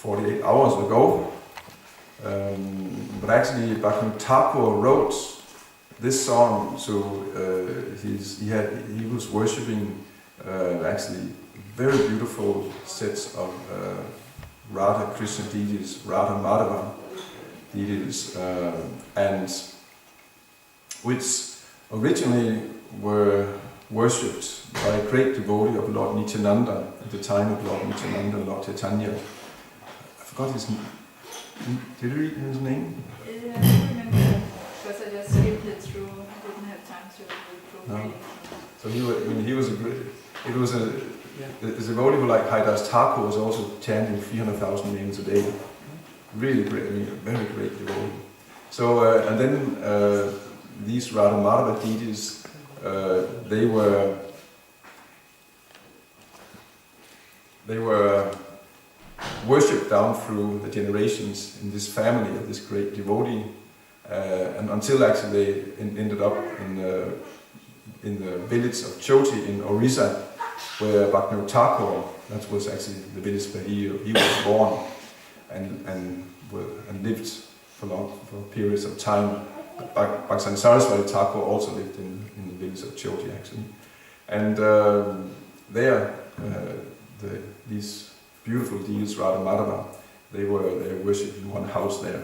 48 hours ago. But actually, Bhakti Thakur wrote this song, so he was worshipping actually very beautiful sets of Radha Krishna deities, Radha Madhava deities, and which originally were worshipped by a great devotee of Lord Nityananda at the time of Lord Nityananda, Lord Chaitanya. I forgot his name. Did you read his name? I don't remember, because I just skipped it through. I didn't have time to go through. No. So he was a great. It was a devotee who, like Haridas Thakur, was also chanting 300,000 names a day. Really great, a very great devotee. So and then these Radha Madhava deities, they were worshipped down through the generations in this family of this great devotee, and until actually they ended up in the village of Choti in Orissa, where Bhakti Thakur, that was actually the village where he was born and lived for periods of time. Bhakti Saraswati Thakur also lived in the village of Choti actually, and there these beautiful deities, Radha Madhava, they were worshipped in one house there.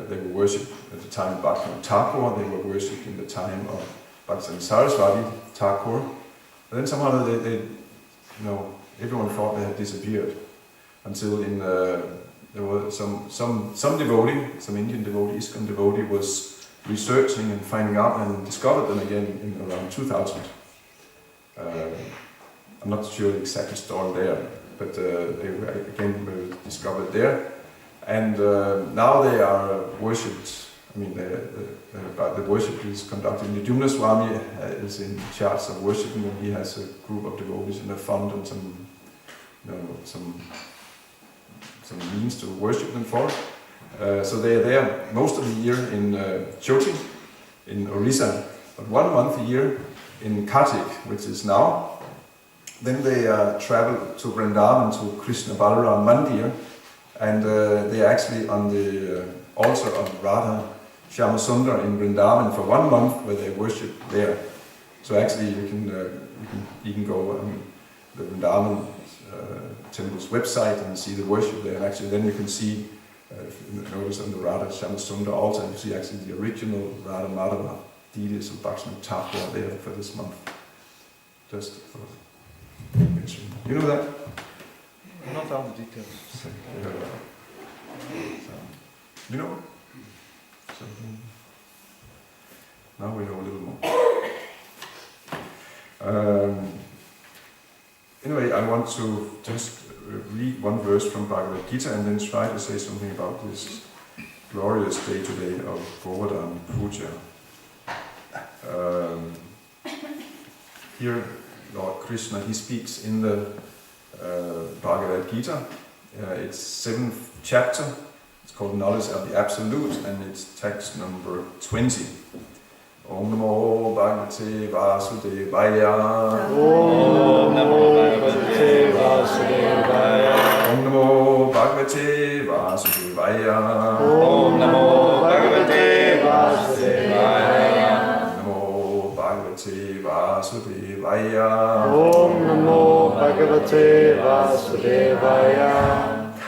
They were worshipped at the time of Bhakti Thakur, they were worshipped in the time of Bhakti Saraswati Thakur. And then somehow everyone thought they had disappeared until there was some devotee, some Indian devotee, ISKCON devotee, was researching and finding out and discovered them again in around 2000. I'm not sure the exact story there, but they were discovered there, and now they are worshipped. I mean, the worship is conducted. Nidumna Swami is in charge of worshiping, and he has a group of devotees in a fund and some means to worship them for. So they are there most of the year in Choti, in Orissa, but 1 month a year in Kartik, which is now. Then they travel to Vrindavan, to Krishna Balaram Mandir, and they are actually on the altar of Radha Shyamasundar in Vrindavan for 1 month, where they worship there. So actually you can go on the Vrindavan temple's website and see the worship there, and actually then you can see, notice on the Radha Shyamasundar altar, you see actually the original Radha Madhava deities of Bhakti Thakur there for this month. Just for you know that? Not all the details. You know? So, now we know a little more. Anyway, I want to just read one verse from Bhagavad Gita and then try to say something about this glorious day today of Govardhan Puja. Here, Lord Krishna, he speaks in the Bhagavad Gita. It's 7th chapter. It's called Knowledge of the Absolute, and it's text number 20. Om Namo Bhagavate Vasudevaya. Om Namo Bhagavate Vasudevaya. Om Namo Bhagavate Vasudevaya. Om Namo Bhagavate Vasudevaya. Namo Bhagavate Vasudevaya. Om Namo Bhagavate Vasudevaya.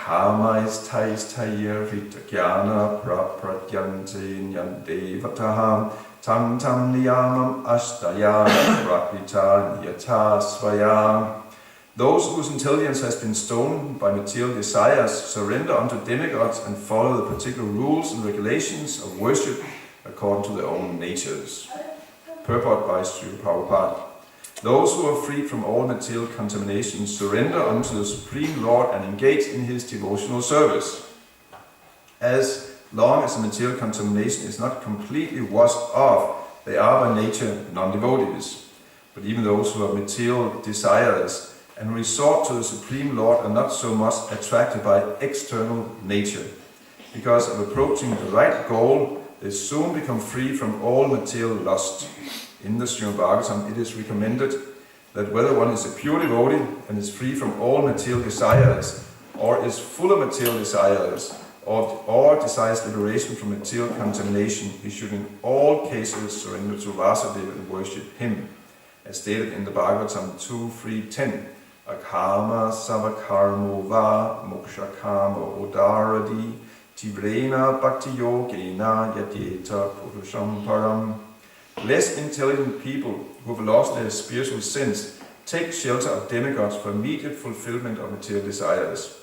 Kama isthaisthayer vitagyana prapradyante nyandevataha tam tam niyamam ashtaya prakrita niyata svaya. Those whose intelligence has been stoned by material desires surrender unto demigods and follow the particular rules and regulations of worship according to their own natures. Purport by Sri Prabhupada. Those who are freed from all material contamination surrender unto the Supreme Lord and engage in His devotional service. As long as the material contamination is not completely washed off, they are by nature non-devotees. But even those who have material desires and resort to the Supreme Lord are not so much attracted by external nature. Because of approaching the right goal, they soon become free from all material lust. In the Srimad Bhagavatam, it is recommended that whether one is a pure devotee and is free from all material desires, or is full of material desires, or desires liberation from material contamination, he should in all cases surrender to Vasudeva and worship him, as stated in the Bhagavatam 2.3.10. Akama savakarmo va mokshakama udaradi tivrena bhakti yogena yadeta purusham param. Less intelligent people who have lost their spiritual sense take shelter of demigods for immediate fulfillment of material desires.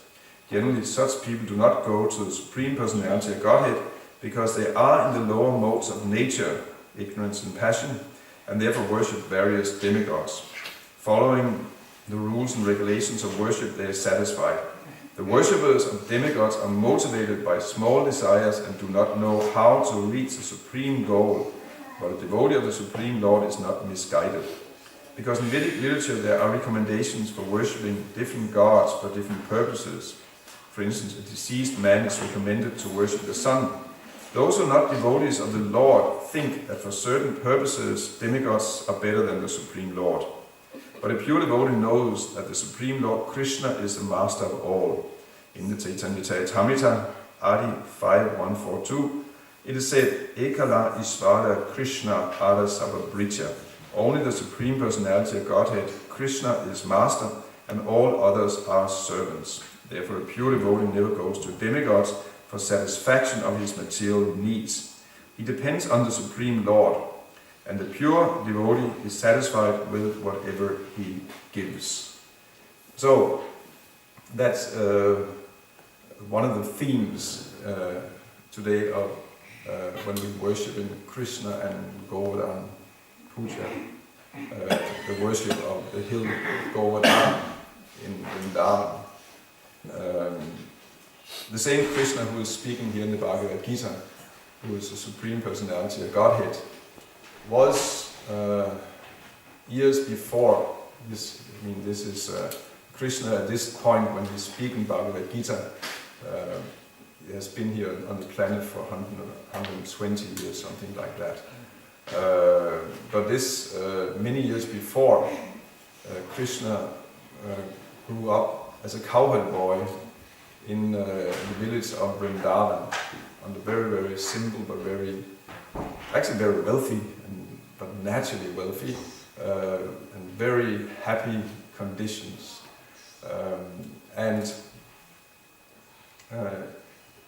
Generally, such people do not go to the Supreme Personality of Godhead because they are in the lower modes of nature, ignorance and passion, and therefore worship various demigods. Following the rules and regulations of worship, they are satisfied. The worshippers of demigods are motivated by small desires and do not know how to reach the supreme goal, but a devotee of the Supreme Lord is not misguided. Because in Vedic literature there are recommendations for worshipping different gods for different purposes. For instance, a deceased man is recommended to worship the sun. Those who are not devotees of the Lord think that for certain purposes demigods are better than the Supreme Lord. But a pure devotee knows that the Supreme Lord Krishna is the master of all. In the Chaitanya Charitamrita, Adi 5.142, it is said, Ekala Ishvara Krishna Ada Savabrija. Only the Supreme Personality of Godhead, Krishna, is master, and all others are servants. Therefore, a pure devotee never goes to demigods for satisfaction of his material needs. He depends on the Supreme Lord, and the pure devotee is satisfied with whatever he gives. So, that's one of the themes today of when we worship in Krishna and Govardhan Puja, the worship of the hill Govardhan in Vrindavan. The same Krishna who is speaking here in the Bhagavad Gita, who is the Supreme Personality of Godhead, was years before this. I mean, this is Krishna at this point when he's speaking Bhagavad Gita. He has been here on the planet for 120 years, something like that. But this, many years before, Krishna grew up as a cowherd boy in the village of Vrindavan, under very, very simple but actually very wealthy, but naturally wealthy, and very happy conditions.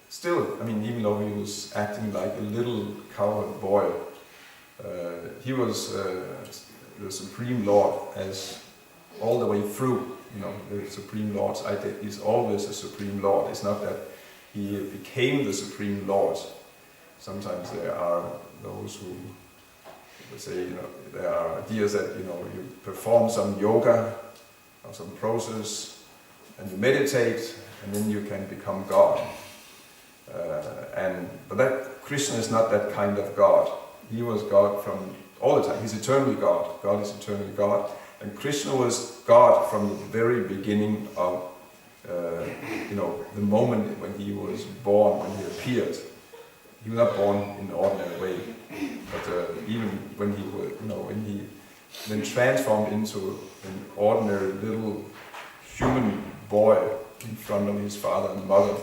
Still, I mean, even though he was acting like a little cowherd boy, he was the Supreme Lord as all the way through. You know, the Supreme Lord's identity is always a Supreme Lord. It's not that he became the Supreme Lord. Sometimes there are those who would say, you know, there are ideas that, you know, you perform some yoga or some process and you meditate and then you can become God. But that Krishna is not that kind of God. He was God from all the time. He's eternally God. God is eternally God. And Krishna was God from the very beginning of, you know, the moment when he was born, when he appeared. He was not born in an ordinary way, but even when he was, you know, when he then transformed into an ordinary little human boy in front of his father and mother,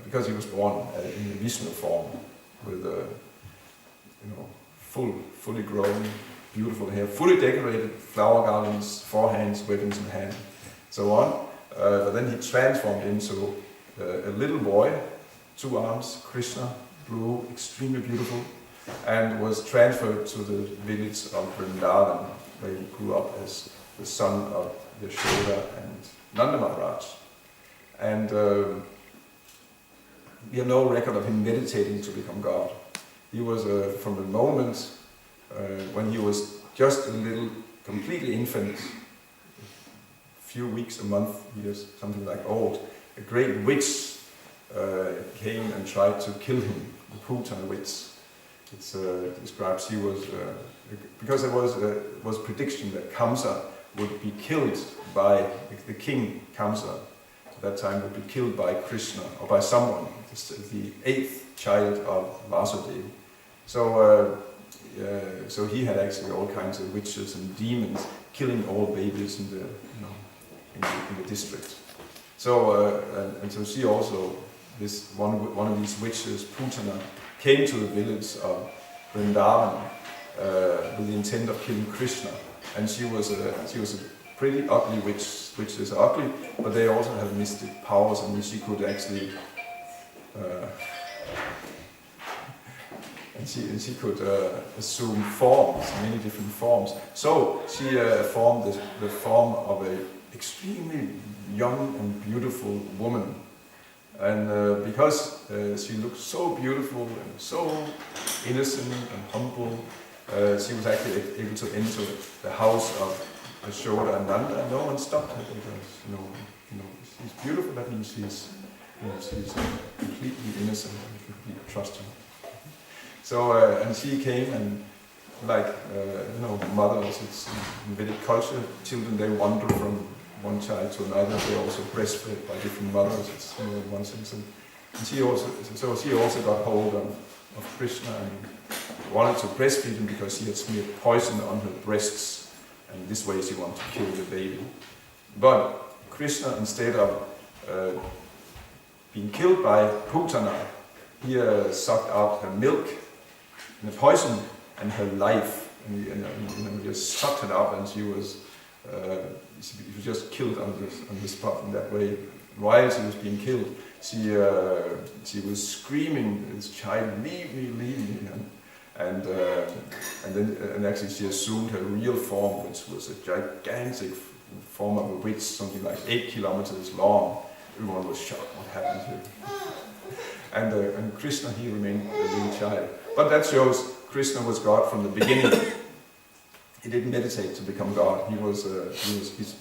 because he was born in the Vishnu form with, you know, fully grown, beautiful hair, fully decorated, flower garlands, 4 hands, weapons in hand, so on. But then he transformed into a little boy, 2 arms, Krishna, blue, extremely beautiful, and was transferred to the village of Vrindavan, where he grew up as the son of Yashoda and Nanda Maharaj. And we have no record of him meditating to become God. He was, from the moment when he was just a little, completely infant, a few weeks, a month, years, something like old, a great witch came and tried to kill him, the Putana witch. It describes he was, because there was prediction that Kamsa would be killed by the king Kamsa. At that time would be killed by Krishna or by someone, the 8th child of Vasudeva. So he had actually all kinds of witches and demons killing all babies in the, you know, in the district. So and so she also, this one of these witches, Putana, came to the village of Vrindavan with the intent of killing Krishna, and she was a pretty ugly witch. Witches are ugly, but they also have mystic powers, and she could actually and she could assume forms, many different forms. So she formed the form of a extremely young and beautiful woman. And because she looked so beautiful and so innocent and humble, she was actually able to enter the house of Yashoda and Nanda, and no one stopped her because she's beautiful. That means she's completely innocent and completely trusting. So and she came and mothers. It's in Vedic culture. Children, they wander from one child to another. They're also breastfed by different mothers. It's in one sense. And she also got hold of Krishna and wanted to breastfeed him because she had smeared poison on her breasts, and this way she wanted to kill the baby. But Krishna, instead of being killed by Putana, he sucked out her milk and the poison and her life, and he just sucked it out, and she was just killed on the spot in that way. While she was being killed, she was screaming, "This child, leave me!" And actually she assumed her real form, which was a gigantic form of a witch, something like 8 kilometers long. Everyone was shocked. What happened here? And Krishna, he remained a little child. But that shows Krishna was God from the beginning. He didn't meditate to become God. He was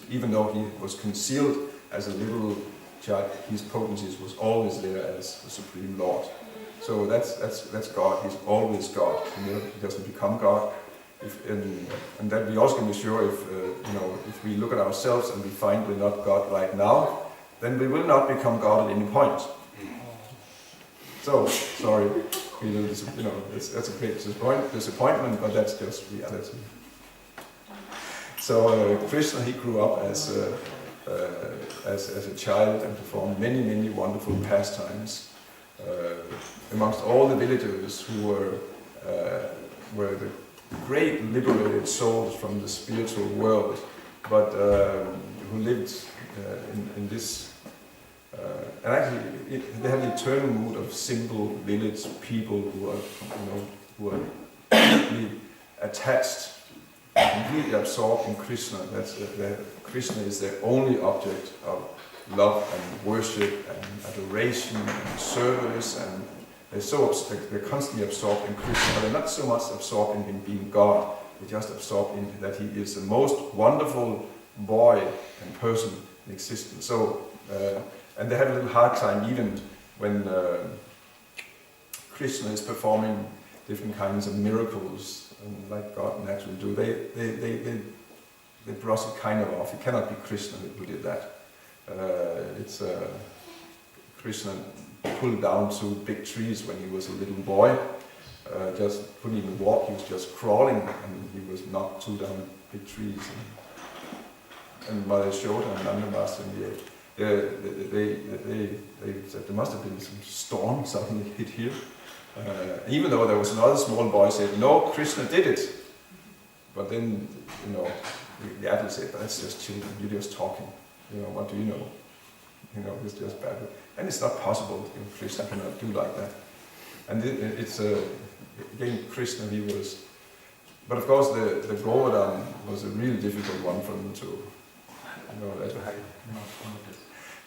even though he was concealed as a little child, his potencies was always there as the Supreme Lord. So that's God. He's always God. He doesn't become God. And that we also can be sure if we look at ourselves and we find we're not God right now, then we will not become God at any point. So sorry, that's a great disappointment, but that's just reality. So Krishna, he grew up as a child and performed many wonderful pastimes amongst all the villagers who were the great liberated souls from the spiritual world, but who lived in this. And actually, they have the eternal mood of simple village people who are completely attached, completely absorbed in Krishna. Krishna is their only object of love and worship and adoration and service, and they're constantly absorbed in Krishna, but they're not so much absorbed in him being God. They're just absorbed in that he is the most wonderful boy and person in existence. So. And they have a little hard time even when Krishna is performing different kinds of miracles, like God naturally do. They brush it kind of off. It cannot be Krishna who did that. Krishna pulled down 2 big trees when he was a little boy. Just couldn't even walk. He was just crawling, and he was knocked 2 down big trees. And Mother Yashoda and Nanda Master in the air. They said there must have been some storm suddenly hit here. Even though there was another small boy said, "No, Krishna did it." But then, the adult said, "That's just children. You're just talking. What do you know? It's just bad." And it's not possible. Krishna cannot do like that. And it's again Krishna. He was, but of course the Govardhan was a really difficult one for them to.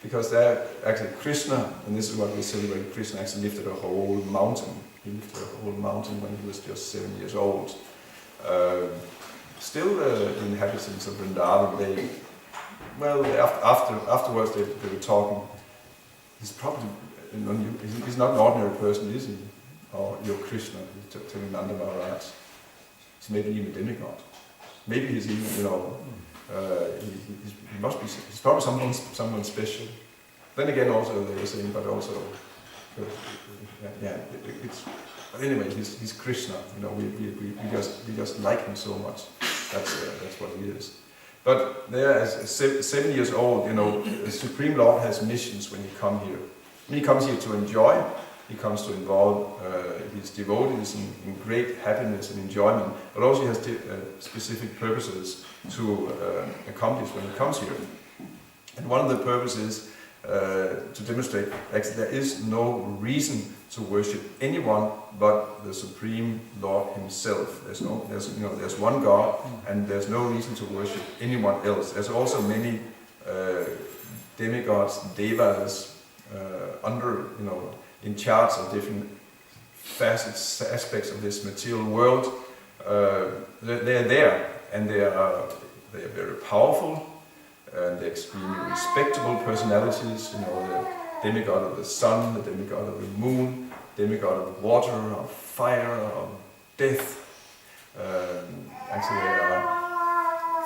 Because there actually Krishna, and this is what we celebrate, Krishna actually lifted a whole mountain. He lifted a whole mountain when he was just 7 years old. Still the inhabitants of Vrindavan, afterwards they were talking, he's probably, he's not an ordinary person, is he? Or you're Krishna, telling Nanda Maharaj. He's maybe even a demigod. Maybe he's even, he must be. He's probably someone special. Then again, also they were saying, but also, But anyway, he's Krishna. We just like him so much. That's what he is. But there, as 7 years old, the Supreme Lord has missions when he comes here. When he comes here to enjoy, he comes to involve his devotees in great happiness and enjoyment, but also he has specific purposes to accomplish when he comes here. And one of the purposes to demonstrate actually there is no reason to worship anyone but the Supreme Lord himself. There's one God, and there's no reason to worship anyone else. There's also many demigods, devas, in charge of different facets, aspects of this material world. They're there, and they are very powerful, and they're extremely respectable personalities. The demigod of the sun, the demigod of the moon, demigod of water, of fire, of death. Actually, there are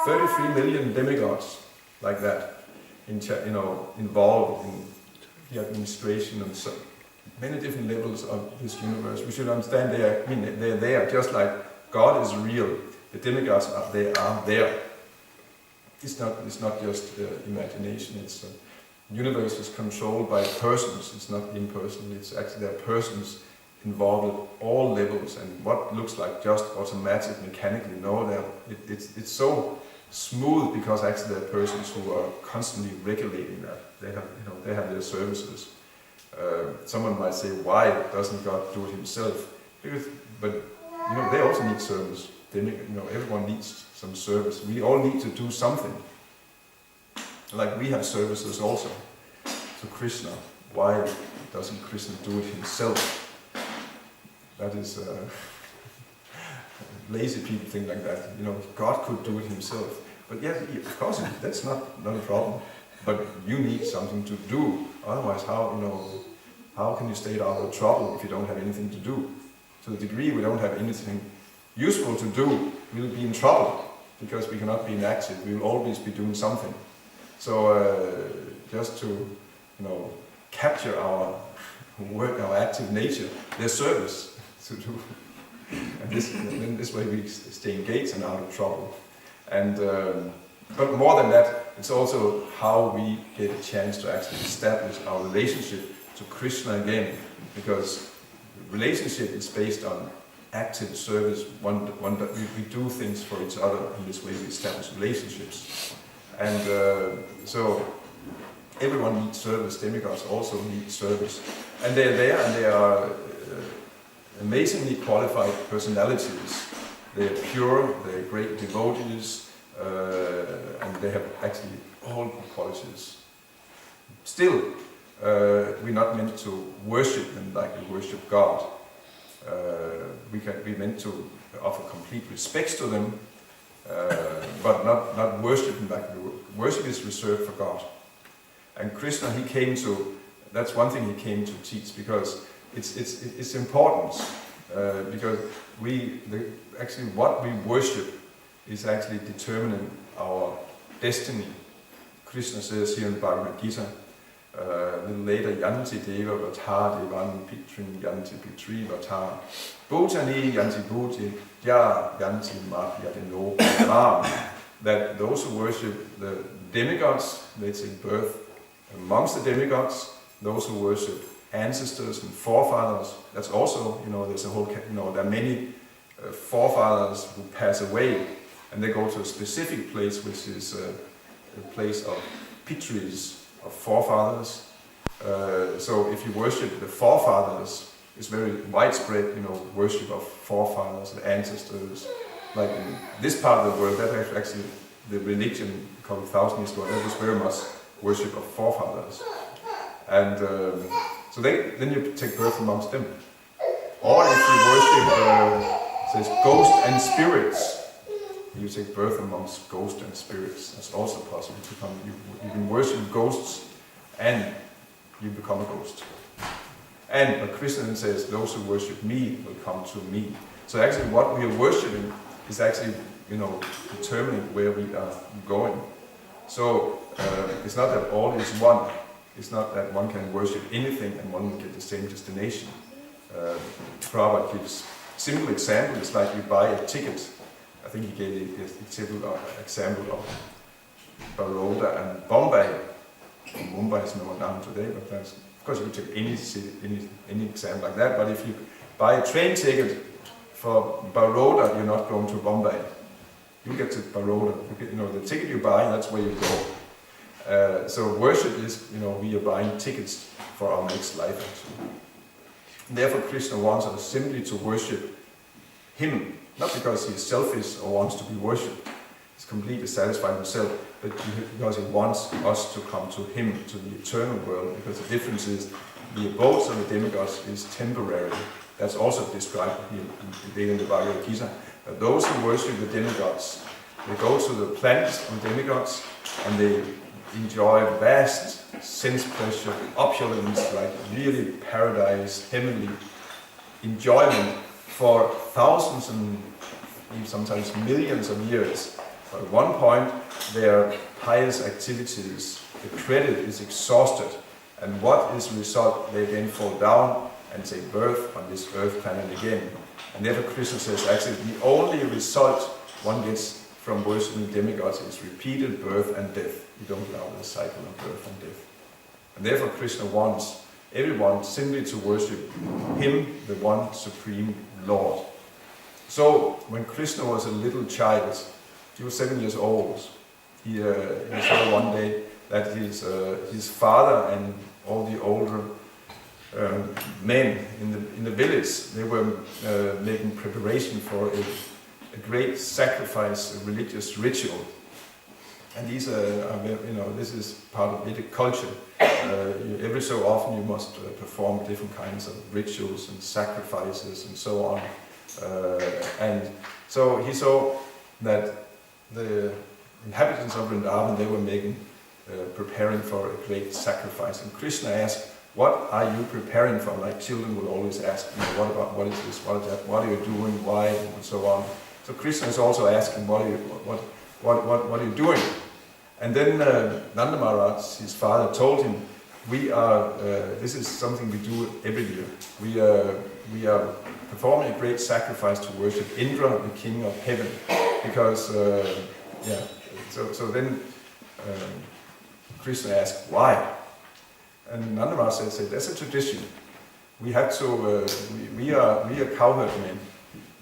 33 million demigods like that, involved in the administration of so many different levels of this universe. We should understand they're there, just like God is real. The demigods are there. It's not just imagination. It's universe is controlled by persons. It's not impersonal. It's actually there are persons involved at all levels. And what looks like just automatic, mechanically, it's so smooth because actually there are persons who are constantly regulating that. They have their services. Someone might say, why doesn't God do it himself? But they also need service. Everyone needs some service. We all need to do something. Like we have services also to Krishna. Why doesn't Krishna do it himself? That is lazy people think like that. God could do it himself. But yes, of course, that's not a problem. But you need something to do. Otherwise, how can you stay out of trouble if you don't have anything to do? To the degree we don't have anything useful to do, we'll be in trouble because we cannot be inactive. We will always be doing something. So just to capture our work, our active nature, there's service to do. And this way we stay engaged and out of trouble. And but more than that, it's also how we get a chance to actually establish our relationship to Krishna again, because relationship is based on active service. We do things for each other. In this way, we establish relationships, and so everyone needs service. Demigods also need service, and they're there, and they are amazingly qualified personalities. They're pure. They're great devotees, and they have actually all qualities. Still, we're not meant to worship them like we worship God. We're meant to offer complete respects to them, but not worship them like worship is reserved for God. And Krishna, that's one thing he came to teach, because it's important, because actually what we worship is actually determining our destiny. Krishna says here in Bhagavad Gita, a little later, Yanti Deva Vata Devan Pitrin Yanti Pitri Vata Bhutani Yanti Bhuti Ya Yanti Madhyadino Ram. That those who worship the demigods, they take birth amongst the demigods. Those who worship ancestors and forefathers, that's also, there's a whole, there are many forefathers who pass away, and they go to a specific place, which is a place of pitris, of forefathers. So if you worship the forefathers, it's very widespread, worship of forefathers and ancestors. Like in this part of the world, that actually the religion a couple of thousand years ago, that was very much worship of forefathers. And so then you take birth amongst them. Or if you worship, says ghosts and spirits, you take birth amongst ghosts and spirits. That's also possible. You can worship ghosts and you become a ghost. But Krishna then says, those who worship me will come to me. So actually what we are worshipping is actually, determining where we are going. So it's not that all is one. It's not that one can worship anything and one will get the same destination. Prabhupada gives a simple example. It's like you buy a ticket. I think he gave the example of Baroda and Bombay. Mumbai is known now today, but that's, of course you can take any city, any exam like that, but if you buy a train ticket for Baroda, you're not going to Bombay. You get to Baroda. The ticket you buy, that's where you go. So worship is, we are buying tickets for our next life actually. Therefore Krishna wants us simply to worship him, not because he is selfish or wants to be worshipped. He's completely satisfied himself, but because he wants us to come to him, to the eternal world, because the difference is the abodes of the demigods is temporary. That's also described here in the Bhagavad Gita. But those who worship the demigods, they go to the planets of demigods and they enjoy vast sense pleasure, opulence, like really paradise, heavenly enjoyment for thousands and sometimes millions of years. But at one point, their pious activities, the credit is exhausted, and what is the result? They again fall down and take birth on this earth planet again. And therefore Krishna says actually the only result one gets from worshiping demigods is repeated birth and death. You don't allow the cycle of birth and death. And therefore Krishna wants everyone simply to worship him, the one supreme Lord. So when Krishna was a little child, he was 7 years old, he saw one day that his father and all the older men in the village, they were making preparation for a great sacrifice, a religious ritual. And these this is part of Vedic culture. Every so often you must perform different kinds of rituals and sacrifices and so on. And so he saw that the inhabitants of Vrindavan, they were preparing for a great sacrifice. And Krishna asked, what are you preparing for? Like children will always ask, what is this, what is that, what are you doing, why, and so on. So Krishna is also asking, what are you doing? And then Nanda Maharaj, his father, told him, this is something we do every year. We are performing a great sacrifice to worship Indra, the king of heaven. Because, so then Krishna asked, why? And Nanda Maharaj said, that's a tradition. We have to, we are cowherd men.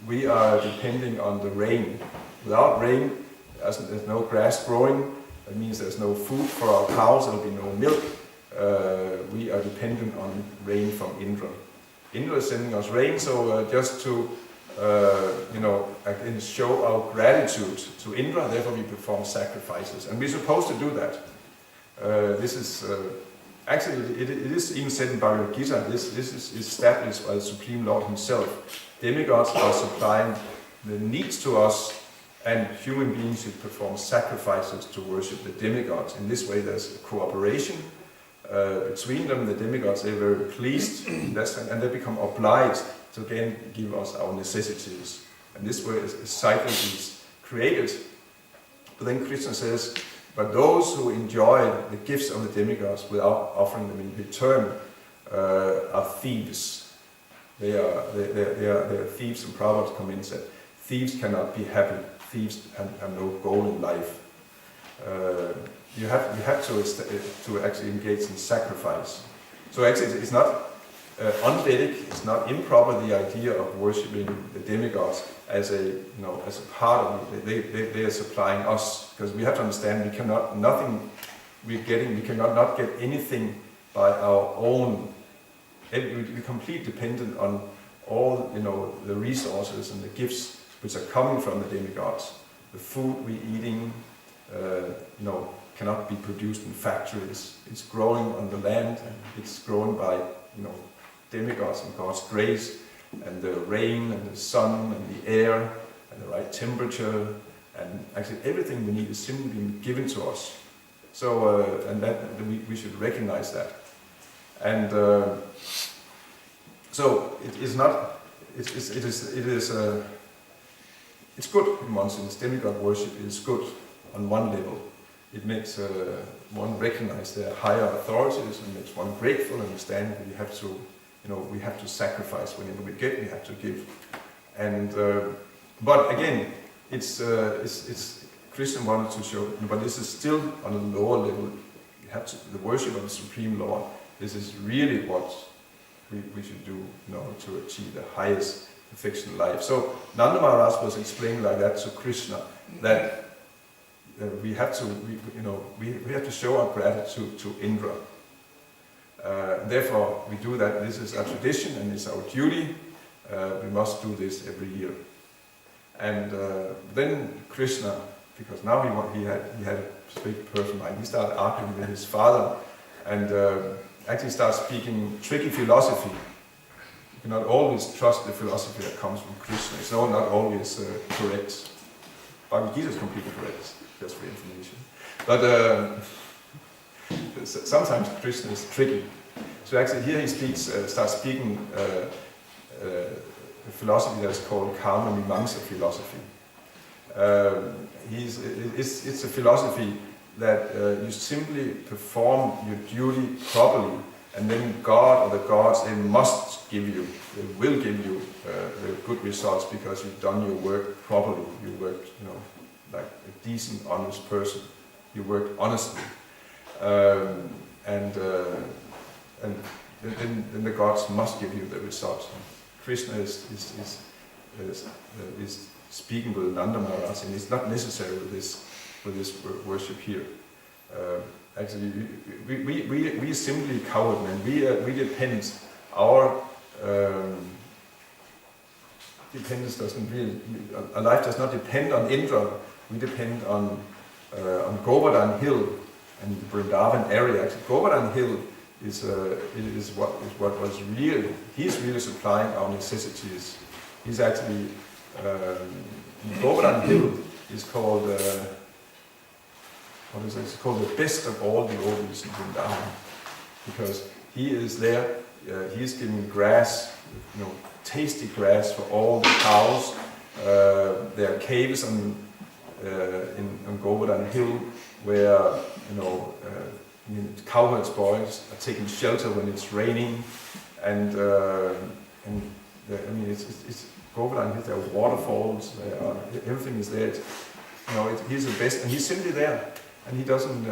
We are depending on the rain. Without rain, there's no grass growing. That means there's no food for our cows, there'll be no milk. We are dependent on rain from Indra. Indra is sending us rain, so just to again show our gratitude to Indra, therefore we perform sacrifices. And we're supposed to do that. This is actually, it is even said in Bhagavad Gita, this is established by the Supreme Lord himself. Demigods are supplying the needs to us, and human beings should perform sacrifices to worship the demigods. In this way there's cooperation between them. The demigods, they're very pleased, and they become obliged to again give us our necessities. And this way a cycle is created. But then Krishna says, but those who enjoy the gifts of the demigods without offering them in return are thieves. They are thieves, and Prabhupada come in and said, thieves cannot be happy. Thieves have no goal in life. You have to actually engage in sacrifice. So actually it's not unvedic, it's not improper, the idea of worshipping the demigods as a part of it. They are supplying us, because we have to understand we cannot get anything by our own. We're completely dependent on all the resources and the gifts which are coming from the demigods. The food we're eating cannot be produced in factories. It's growing on the land, and it's grown by demigods and God's grace, and the rain and the sun and the air and the right temperature, and actually everything we need is simply being given to us. So and that we should recognize that. And so it is not. It's good in one sense. Demigod worship is good on one level. It makes one recognize their higher authorities, and makes one grateful and understand that we have to sacrifice whenever we have to give. And but again, it's Krishna wanted to show, but this is still on a lower level. You have to, the worship of the Supreme Lord. This is really what we should do in order to achieve the highest perfection in life. So Nanda Maharaj was explaining like that to Krishna, that we have to show our gratitude to Indra. Therefore, we do that. This is our tradition and it's our duty. We must do this every year. And then Krishna, because now he had a straight person mind, he started arguing with his father and actually started speaking tricky philosophy. You cannot always trust the philosophy that comes from Krishna. It's not always correct. Bhagavad Gita is completely correct, just for information. But sometimes Krishna is tricky. So actually here he starts speaking a philosophy that is called Karma Mimamsa philosophy. It's a philosophy that you simply perform your duty properly, and then God or the gods, they will give you good results because you've done your work properly. You worked, like a decent, honest person. You worked honestly, and then the gods must give you the results. Krishna is speaking with Nanda Maharaj, and it's not necessary with this worship here. Actually, we are simply coward men. We depend. Our dependence doesn't really. Our life does not depend on Indra. We depend on Govardhan Hill and the Vrindavan area. Actually, Govardhan Hill is what was really. He's really supplying our necessities. He's actually Govardhan Hill is called. What is it? It's called the best of all the yogis in Vrindavan, because he is there. He's giving grass, tasty grass for all the cows. There are caves in Govardhan Hill where cowherds boys are taking shelter when it's raining, and it's Govardhan Hill. There are waterfalls. Everything is there. He's the best, and he's simply there. And he doesn't,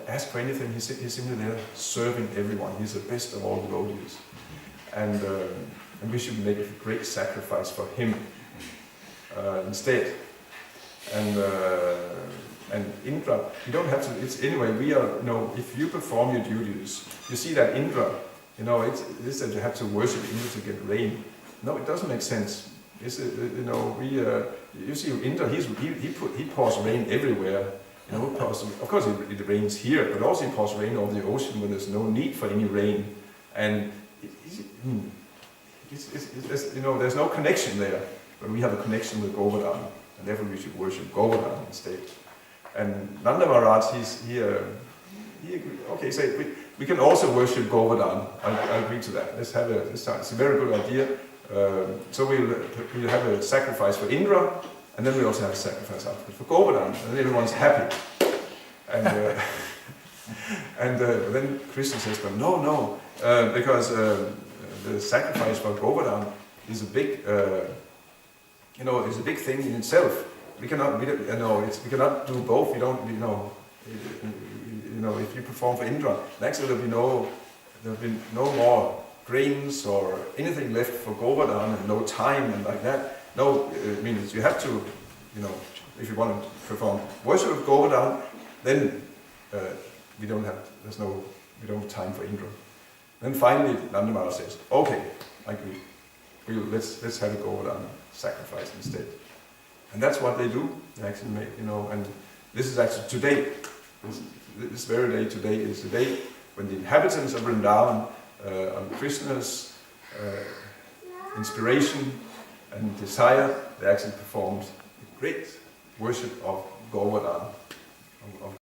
ask for anything. He's simply there serving everyone. He's the best of all devotees, and we should make a great sacrifice for him instead. And Indra, you don't have to. It's anyway. We are, if you perform your duties, you see that Indra, it's that you have to worship Indra to get rain. No, it doesn't make sense. It's you see Indra. He pours rain everywhere. Of course, it rains here, but also it pours rain over the ocean when there's no need for any rain, and there's no connection there. But we have a connection with Govardhan, and therefore we should worship Govardhan instead. And Nanda Maharaj, so we can also worship Govardhan. I agree to that. Let's have it's a very good idea. So we'll have a sacrifice for Indra. And then we also have a sacrifice afterwards for Govardhan, and everyone's happy. And then Krishna says, "But no, because the sacrifice for Govardhan is a big, is a big thing in itself. We cannot do both. We don't, if you perform for Indra, actually there'll be no more grains or anything left for Govardhan, and no time and like that." No, it means you have to, if you want to perform worship of Govardhan, then we don't have time for Indra. Then finally, Nanda Maharaj says, "Okay, I agree. Let's have a Govardhan sacrifice instead." And that's what they do. They actually make, and this is actually today. This very day today is the day when the inhabitants of Vrindavan, on Krishna's inspiration and desire, they actually performed a great worship of Govardhan, of